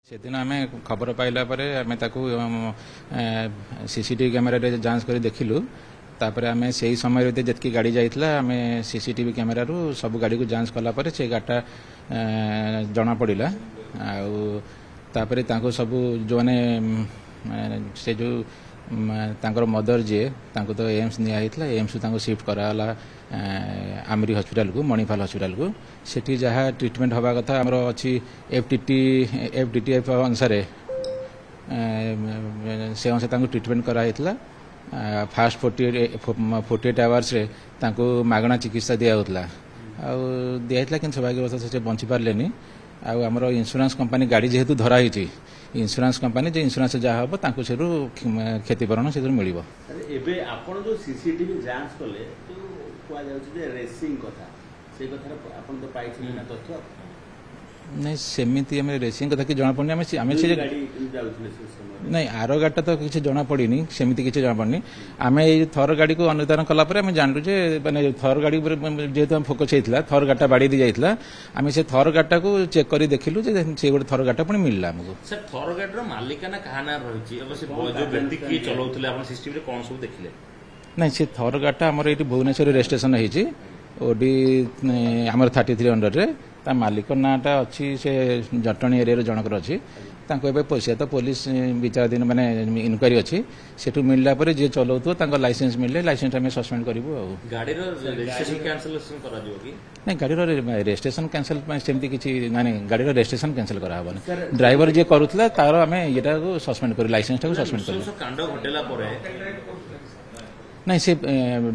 सेदिन आम खबर पाइला आम सीसीटीवी कैमेरा जांच कर देखिलु तापर आम से समय जी गाड़ी जाइला आम सीसीटीवी कैमेरा सब गाड़ी को जांच कला से गाड़टा जना पड़ा आपर सब जो मैंने से जो तांकर मदर जी तो एम्स निया एम्स शिफ्ट कराला आमरी हॉस्पिटल को मणिपाल हॉस्पिटल को सेठी जहाँ ट्रीटमेंट हवा कथा आमर अच्छी एफडीटीएफ अनुसार से अनुसार ट्रीटमेंट कराइला फास्ट 48 आवर्स रे मागणा चिकित्सा दिया दिया कि सौभाग्यवश से बंची पारे आमर इंश्योरेंस कंपनी गाड़ी जेहेतु धराई इंश्योरेंस कंपनी जो इंश्योरेंस जहाँ हम से क्षतिपूरण से मिल नहीं सेमती रेसिंग कथा कि जना पड़नी नहीं आर गाड़ी तो किसी जना पड़ी सेमती किसी जना पड़नी आम ये थर गाड़ी को अनुधान कलापर आम जानलु जे माने थर गाड़ी जेहेतु आम फोकस होता थर गाड़ी बाड़ी दी जाइए आम से थर गाड़ी को चेक कर देखिलु जे से गोटे थर गाड़ी पुणी मिलला आमको सर थर गाड़ी मालिकाना कहा ना रही देखिले नहीं से थर गाड़ी आमर ये भुवनेश्वर रजिस्ट्रेशन होती ओडी आमर 33 अंडर रे ता मालिक नाटा अच्छी से जटणी एरिया जनकर अच्छी पैसा तो पुलिस विचाराधीन माने इनक्वारी अच्छी सेठू मिलला पर जे चलाऊ लाइसेंस मिले लाइसेंस आम सस्पेंड करूँ गाड़ी नहीं गाड़ी रजिस्ट्रेशन कैंसल सेमती किसी ना गाड़ी रजिस्ट्रेशन कैंसल कराबन ड्राइवर जे करूला तार आम ये सस्पेंड कर लाइसेंस टाक सस्पेंड कर नहीं से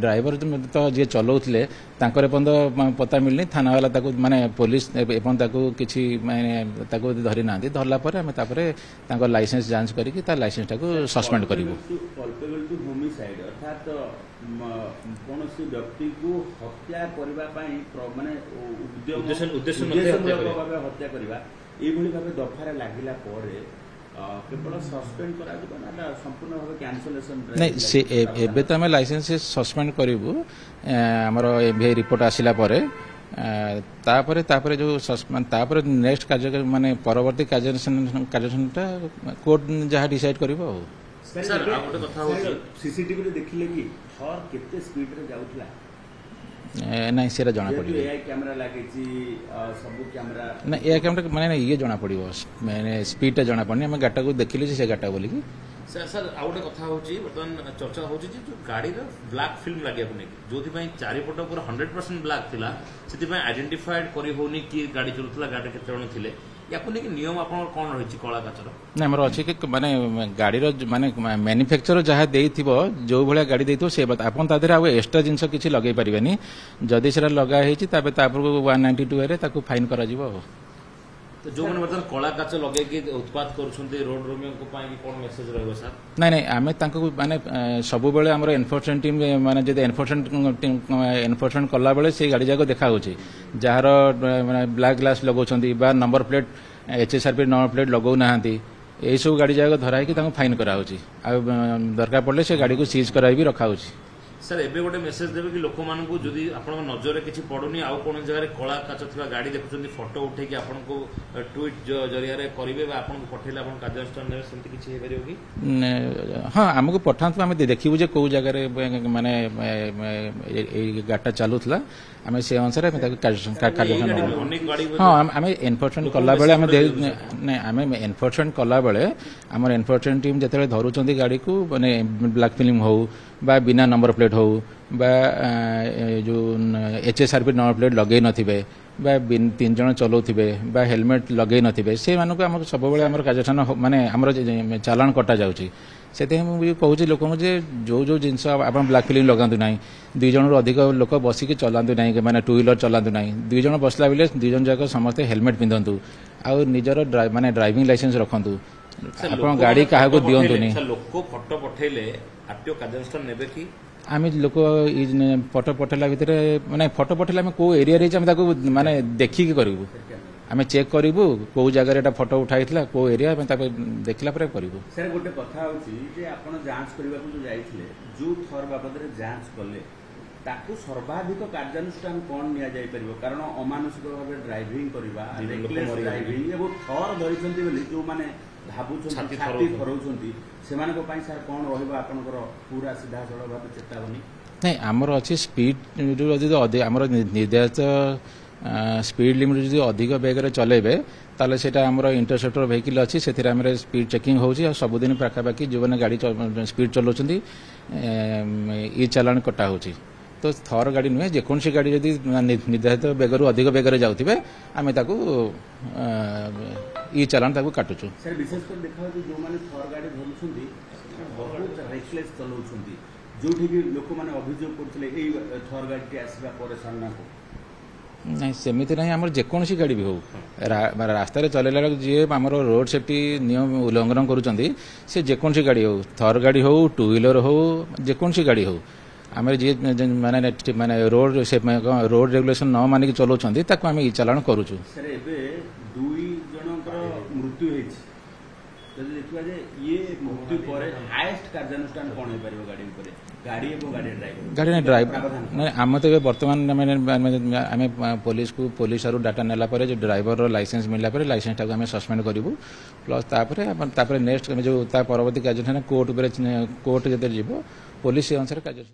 ड्राइवर तो जी चलाऊले पता मिलनी थाना वाला माने पुलिस किसी माने धरी ना धरला आम लाइसेंस जांच करके लाइसेंस टाक सस्पेंड कर नहीं से एबे तो आम लाइसेंस सस्पेंड करूँ आमर एफआईआर रिपोर्ट आसिला तापर जो तापर नेक्स्ट कार्य माने परवर्ती कार्यानुष्ठानटा कोर्ट जहाँ डिसाइड कर सीसीटीवी देखिले कि थर केते स्पीड रे जाउथला नहीं से जना पड़ो कैमरा लगे सब कैमरा ना ए कैमरा माने ये जना पड़ो मैंने स्पीड टा जना पड़नी आम गाटा को देखिले से गाटा बोली सर सर आ गोटे कथा होची बर्तमान चर्चा होची जो गाड़ी रो ब्लैक फिल्म लागे अपने जोथि पई चारिपट पूरा 100% ब्लैक थिला सेति पई आइडेंटिफाइड करी होनी कि गाड़ी चलुतला गाड़ी केते जण थिले याकु नेकी नियम आपन कोन रहिछि कला काचर ना हमर अछि कि माने गाड़ी रो माने मैन्युफैक्चरर जहाँ देइथिबो जो भलिया गाड़ी देइथो से बात आपन तादेर आ एक्स्ट्रा जिंस किछि लगै परिबेनी जदि सेरा लगा हेछि ताबे तापर 192 रे ताकू फाइन करा जिवो तो जो मैंने मतलब कला काच लगे कि उत्पाद करुछन्ते रोड रोमियो को पाई कि कोन मेसेज रहबो सर नहीं नहीं आमे तांको माने सब बेले हमर एनफोर्समेंट टीम माने जदि एनफोर्समेंट कला बेले से गाड़ी जाको देखा होछि जहार माने ब्लैक ग्लास लगौछन्ती बा number plate HSRP number plate लगौ नाहंती ए सब गाड़ी जाको धराई कि तांको फाइन करा होछि आ दरकार पड़ले से गाड़ी को सीज कराई भी रखा होछि सर एबे गोटे मेसेज देबे कि लोक मानकू जदि आपन नजर रे किछि पडुनी आ कोन जगह कला काच थिबा गाड़ी देखुछन्ती फोटो उठे कि आपन को ट्वीट जरिया रे करिवे बा आपन को पठेला आपन कार्यानुष्ठान ने सेंति किछि हे परियो कि हां हमको पठांतु हम देखिबु जे को जगह रे माने ए गाटा चालुतला आम से अनुसार हाँ आम एनफोर्समेंट कला बेले आम नहीं आम एनफोर्समेंट कला बेले आम एनफोर्समेंट टीम जिते धरुचंती गाड़ी को माने ब्लैक फिल्म हो बा बिना नंबर प्लेट हो बा जो एचएसआरपी नंबर प्लेट लगे नथिबे बा 3 जण चलाउथिबे बा हेलमेट लगे नथिबे से मानक आम सब बेले आम कार्यानुष्ठान माने आमर चालान कटा जाउची से मुझे कहूँ लोक जो जो जिनस आप ब्लैक फिल्म लगातु ना 2 जन अधिक लोक बसिक चलातु ना मैंने 2 व्हीलर चलातु ना 2 जन बसला बेले 2 जन जाक समस्ते हेलमेट पिंधतु आ निजर माने ड्राइविंग लाइसेंस रखु आप गाड़ी क्या दिंतुनि लोक फोटो पठेले आरटीओ कार्यानुष्ठान नेबे कि आम लोक फोटो पठेला भितर माने फोटो पठेला आम को एरिया रे माने देखिकी करूँ आम चेक करूँ कौ जगह फोटो उठाई कौ एरिया देखला करूँ सर गोटे कथा होची जे आपण जांच करबा को जो जाइथिले जो थर बाबद रे जांच करले ତାକୁ ସର୍ବାଧିକ କାର୍ଯ୍ୟାନୁଷ୍ଠାନ କ'ଣ ନିଆଯାଇପାରିବ? କାରଣ ଅମାନୁଷିକ ଭାବେ ଡ୍ରାଇଭିଂ କରିବା, ରେକଲେସ୍ ଡ୍ରାଇଭିଂ ଏବଂ ଥର ଧରିଛନ୍ତି ବୋଲି ଯେଉଁମାନେ ଭାବୁଛନ୍ତି ଛାତି ଥରଉଛନ୍ତି ସେମାନଙ୍କ ପାଇଁ ସାର୍ କ'ଣ ରହିବ ଆପଣଙ୍କର ପୁରା ସିଧାସଳଖ ଭାବେ ଚେତାବନୀ? ନାଇଁ ଆମର ଅଛି ସ୍ପିଡ୍ ଯଦି ଆମର ନିର୍ଦ୍ଧାରିତ ସ୍ପିଡ୍ ଲିମିଟ୍ ଯଦି ଅଧିକ ବେଗରେ ଚଲେଇବେ ତାହେଲେ ସେଇଟା ଆମର ଇଣ୍ଟରସେପ୍ଟର ଭେହିକିଲ୍ ଅଛି, ସେଥିରେ ଆମର ସ୍ପିଡ୍ ଚେକିଂ ହେଉଛି ଆଉ ସବୁଦିନ ପାଖାପାଖି ଯେଉଁମାନେ ଗାଡ଼ି ସ୍ପିଡ୍ ଚଲାଉଛନ୍ତି ଇ ଚାଲାଣ କଟା ହେଉଛି। ତ ଥର ଗାଡ଼ି ନୁହେଁ, ଯେକୌଣସି ଗାଡ଼ି ଯଦି ନିର୍ଦ୍ଧାରିତ ବେଗରୁ ଅଧିକ ବେଗରେ ଯାଉଥିବେ ଆମେ ତାକୁ ଇ ଚାଲାଣ ତାକୁ କାଟୁଛୁ। ସାର୍ ବିଶେଷ କରି ଦେଖାଯାଉଛି ଯେଉଁମାନେ ଥର ଗାଡ଼ି ଧରୁଛନ୍ତି ବହୁତ ରେକଲେସ୍ ଚଲାଉଛନ୍ତି, ଯେଉଁଠିକି ଲୋକମାନେ ଅଭିଯୋଗ କରୁଥିଲେ ଏଇ ଥର ଗାଡ଼ିଟି ଆସିବା ପରେ ସାମ୍ନାକୁ। ନାଇଁ ସେମିତି ନାହିଁ, ଆମର ଯେକୌଣସି ଗାଡ଼ି ବି ହଉ ରାସ୍ତାରେ ଚଲେଇଲା ବେଳକୁ ଯିଏ ଆମର ରୋଡ୍ ସେଫ୍ଟି ନିୟମ ଉଲ୍ଲଂଘନ କରୁଛନ୍ତି ସେ ଯେକୌଣସି ଗାଡ଼ି ହଉ, ଥର ଗାଡ଼ି ହଉ, ଟୁ ହ୍ୱିଲର ହଉ, ଯେକୌଣସି ଗାଡ଼ି ହଉ, ଆମେ ଯିଏ ମାନେ ରୋଡ୍ ରେଗୁଲେସନ ନ ମାନିକି ଚଲାଉଛନ୍ତି ତାକୁ ଆମେ ଇ ଚାଲାଣ କରୁଛୁ। ସାର୍ ଏବେ 2 ଜଣଙ୍କର ମୃତ୍ୟୁ ହେଇଛି, ଯଦି ଦେଖିବା ଯେ ଇଏ ମୃତ୍ୟୁ ପରେ ହାଏଷ୍ଟ କାର୍ଯ୍ୟାନୁଷ୍ଠାନ କ'ଣ ହେଇପାରିବ ଗାଡ଼ି ଉପରେ? ଗାଡ଼ି ଏବଂ ଗାଡ଼ି ଡ୍ରାଇଭର ଆମେ ତ ଏବେ ବର୍ତ୍ତମାନ ଆମେ ପୋଲିସରୁ ଡାଟା ନେଲା ପରେ ଯେ ଡ୍ରାଇଭରର ଲାଇସେନ୍ସ ମିଳିଲା ପରେ ଲାଇସେନ୍ସଟାକୁ ଆମେ ସସ୍ପେଣ୍ଡ କରିବୁ, ପ୍ଲସ୍ ତାପରେ ନେକ୍ସଟ ଯେଉଁ ତା ପରବର୍ତ୍ତୀ କାର୍ଯ୍ୟାନୁଷ୍ଠାନ କୋର୍ଟ ଯେତେବେଳେ ଯିବ ପୋଲିସ ସେ ଅନୁସାରେ କାର୍ଯ୍ୟ